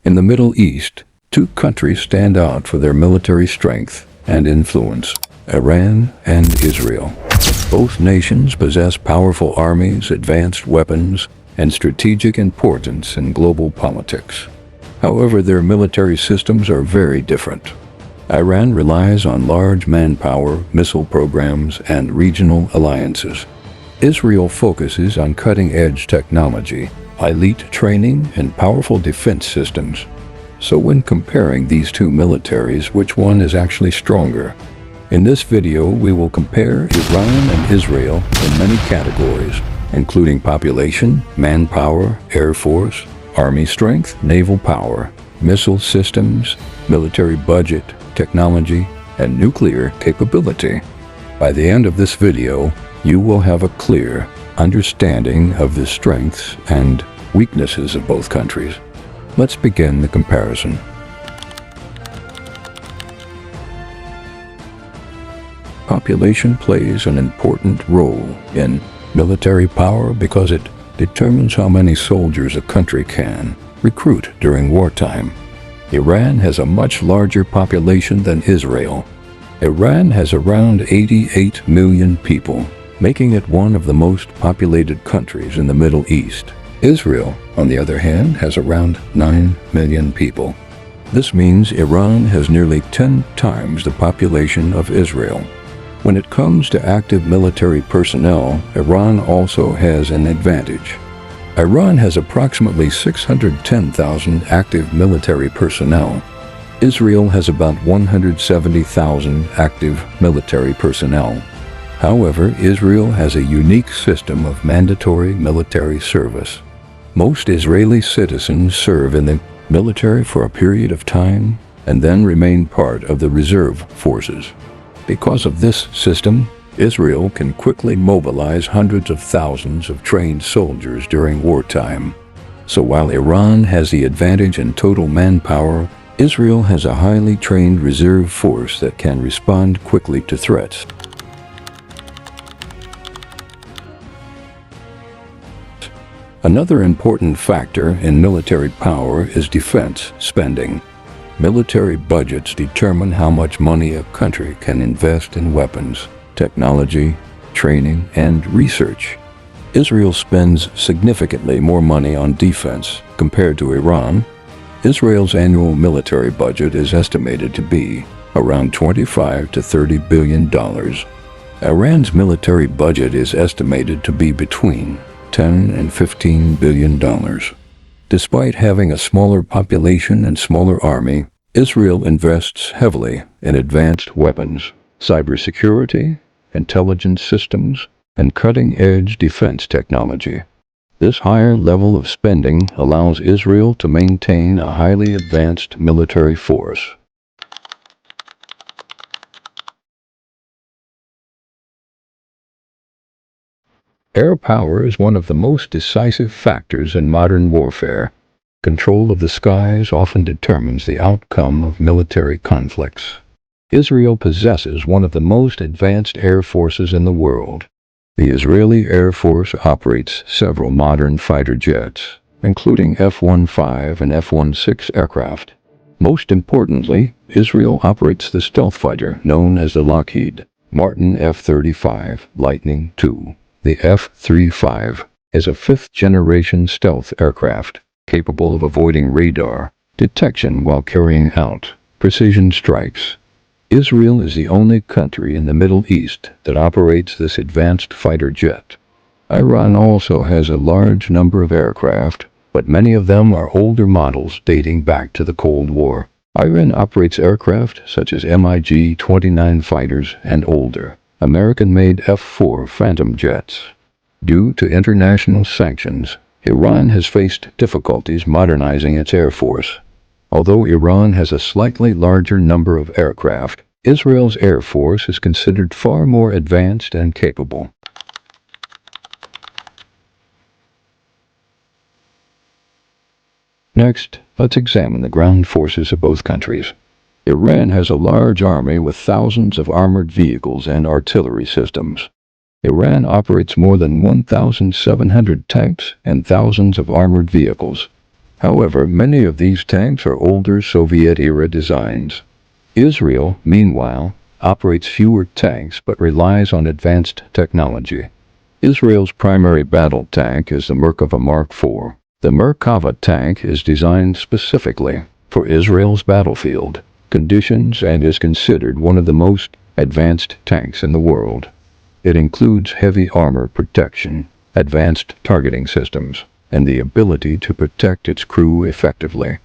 In the Middle East, two countries stand out for their military strength and influence: Iran and Israel. Both nations possess powerful armies, advanced weapons, and strategic importance in global politics. However, their military systems are very different. Iran relies on large manpower, missile programs, and regional alliances. Israel focuses on cutting-edge technology, elite training, and powerful defense systems. So when comparing these two militaries, which one is actually stronger? In this video, we will compare Iran and Israel in many categories, including population, manpower, air force, army strength, naval power, missile systems, military budget, technology, and nuclear capability. By the end of this video, you will have a clear understanding of the strengths and weaknesses of both countries. Let's begin the comparison. Population plays an important role in military power because it determines how many soldiers a country can recruit during wartime. Iran has a much larger population than Israel. Iran has around 88 million people, making it one of the most populated countries in the Middle East. Israel, on the other hand, has around 9 million people. This means Iran has nearly 10 times the population of Israel. When it comes to active military personnel, Iran also has an advantage. Iran has approximately 610,000 active military personnel. Israel has about 170,000 active military personnel. However, Israel has a unique system of mandatory military service. Most Israeli citizens serve in the military for a period of time and then remain part of the reserve forces. Because of this system, Israel can quickly mobilize hundreds of thousands of trained soldiers during wartime. So while Iran has the advantage in total manpower, Israel has a highly trained reserve force that can respond quickly to threats. Another important factor in military power is defense spending. Military budgets determine how much money a country can invest in weapons, technology, training, and research. Israel spends significantly more money on defense compared to Iran. Israel's annual military budget is estimated to be around $25 to $30 billion. Iran's military budget is estimated to be between $10 and $15 billion. Despite having a smaller population and smaller army, Israel invests heavily in advanced weapons, cybersecurity, intelligence systems, and cutting-edge defense technology. This higher level of spending allows Israel to maintain a highly advanced military force. Air power is one of the most decisive factors in modern warfare. Control of the skies often determines the outcome of military conflicts. Israel possesses one of the most advanced air forces in the world. The Israeli Air Force operates several modern fighter jets, including F-15 and F-16 aircraft. Most importantly, Israel operates the stealth fighter known as the Lockheed Martin F-35 Lightning II. The F-35 is a fifth-generation stealth aircraft capable of avoiding radar detection while carrying out precision strikes. Israel is the only country in the Middle East that operates this advanced fighter jet. Iran also has a large number of aircraft, but many of them are older models dating back to the Cold War. Iran operates aircraft such as MiG-29 fighters and older American-made F-4 Phantom jets. Due to international sanctions, Iran has faced difficulties modernizing its air force. Although Iran has a slightly larger number of aircraft, Israel's air force is considered far more advanced and capable. Next, let's examine the ground forces of both countries. Iran has a large army with thousands of armored vehicles and artillery systems. Iran operates more than 1,700 tanks and thousands of armored vehicles. However, many of these tanks are older Soviet-era designs. Israel, meanwhile, operates fewer tanks but relies on advanced technology. Israel's primary battle tank is the Merkava Mark IV. The Merkava tank is designed specifically for Israel's battlefield conditions and is considered one of the most advanced tanks in the world. It includes heavy armor protection, advanced targeting systems, and the ability to protect its crew effectively.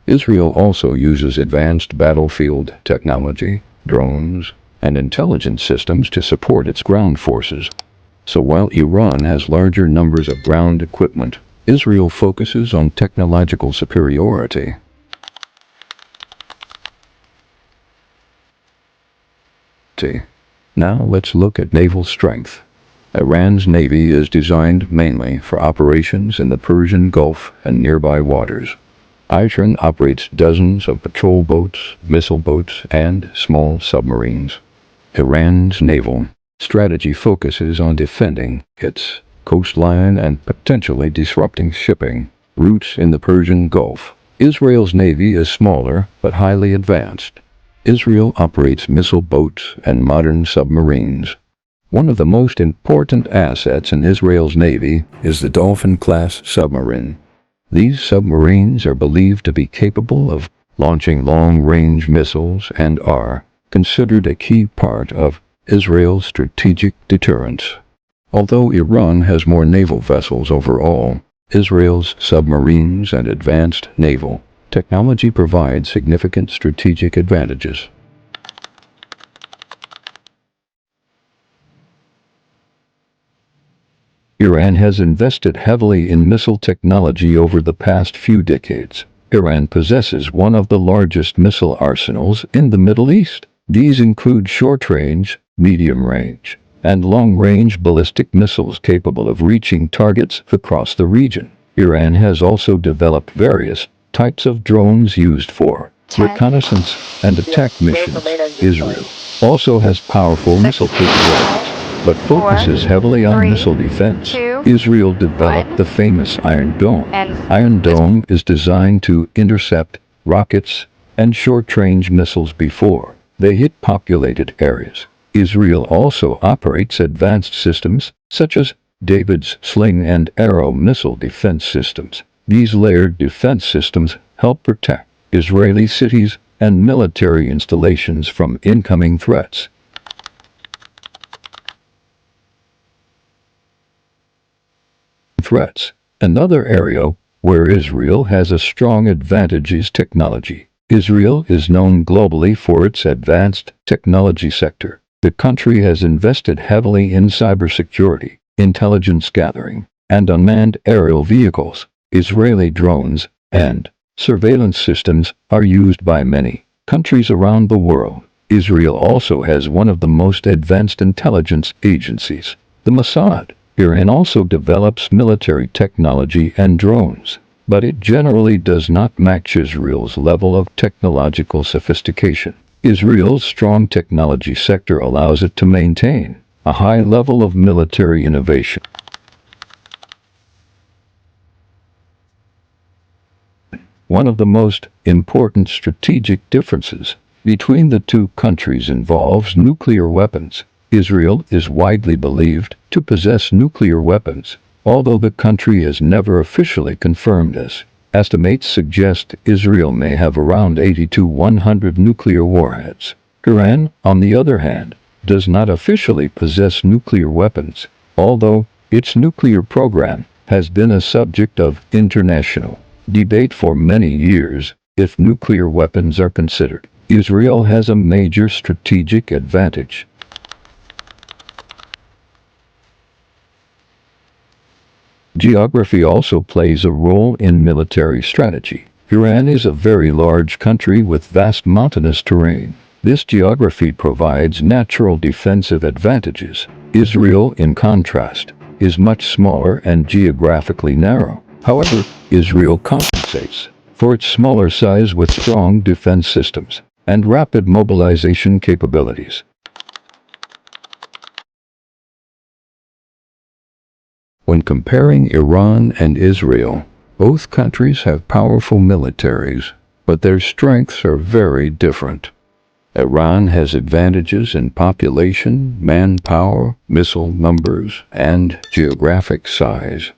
Israel also uses advanced battlefield technology, drones, and intelligence systems to support its ground forces. So while Iran has larger numbers of ground equipment, Israel focuses on technological superiority. Now let's look at naval strength. Iran's navy is designed mainly for operations in the Persian Gulf and nearby waters. Iran operates dozens of patrol boats, missile boats, and small submarines. Iran's naval strategy focuses on defending its coastline and potentially disrupting shipping routes in the Persian Gulf. Israel's navy is smaller but highly advanced. Israel operates missile boats and modern submarines. One of the most important assets in Israel's navy is the Dolphin-class submarine. These submarines are believed to be capable of launching long-range missiles and are considered a key part of Israel's strategic deterrence. Although Iran has more naval vessels overall, Israel's submarines and advanced naval technology provide significant strategic advantages. Iran has invested heavily in missile technology over the past few decades. Iran possesses one of the largest missile arsenals in the Middle East. These include short-range, medium-range, and long-range ballistic missiles capable of reaching targets across the region. Iran has also developed various types of drones used for reconnaissance and attack missions. Israel also has powerful missile capabilities, but focuses heavily on missile defense. Israel developed the famous Iron Dome. Iron Dome is designed to intercept rockets and short-range missiles before they hit populated areas. Israel also operates advanced systems such as David's Sling and Arrow missile defense systems. These layered defense systems help protect Israeli cities and military installations from incoming threats. Another area where Israel has a strong advantage is technology. Israel is known globally for its advanced technology sector. The country has invested heavily in cybersecurity, intelligence gathering, and unmanned aerial vehicles. Israeli drones and surveillance systems are used by many countries around the world. Israel also has one of the most advanced intelligence agencies, the Mossad. Iran also develops military technology and drones, but it generally does not match Israel's level of technological sophistication. Israel's strong technology sector allows it to maintain a high level of military innovation. One of the most important strategic differences between the two countries involves nuclear weapons. Israel is widely believed to possess nuclear weapons, although the country has never officially confirmed this. Estimates suggest Israel may have around 80 to 100 nuclear warheads. Iran, on the other hand, does not officially possess nuclear weapons, although its nuclear program has been a subject of international debate for many years. If nuclear weapons are considered, Israel has a major strategic advantage. Geography also plays a role in military strategy. Iran is a very large country with vast mountainous terrain. This geography provides natural defensive advantages. Israel, in contrast, is much smaller and geographically narrow. However, Israel compensates for its smaller size with strong defense systems and rapid mobilization capabilities. When comparing Iran and Israel, Both countries have powerful militaries, but their strengths are very different. Iran has advantages in population, manpower, missile numbers, and geographic size.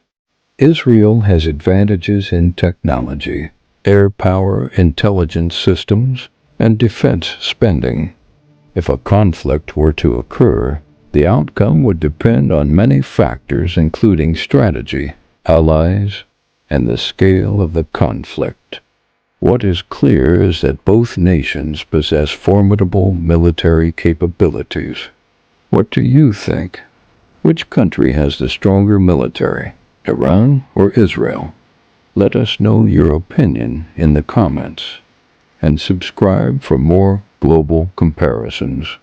Israel has advantages in technology, air power, intelligence systems, and defense spending. If a conflict were to occur, the outcome would depend on many factors including strategy, allies, and the scale of the conflict. What is clear is that both nations possess formidable military capabilities. What do you think? Which country has the stronger military, Iran or Israel? Let us know your opinion in the comments, and subscribe for more global comparisons.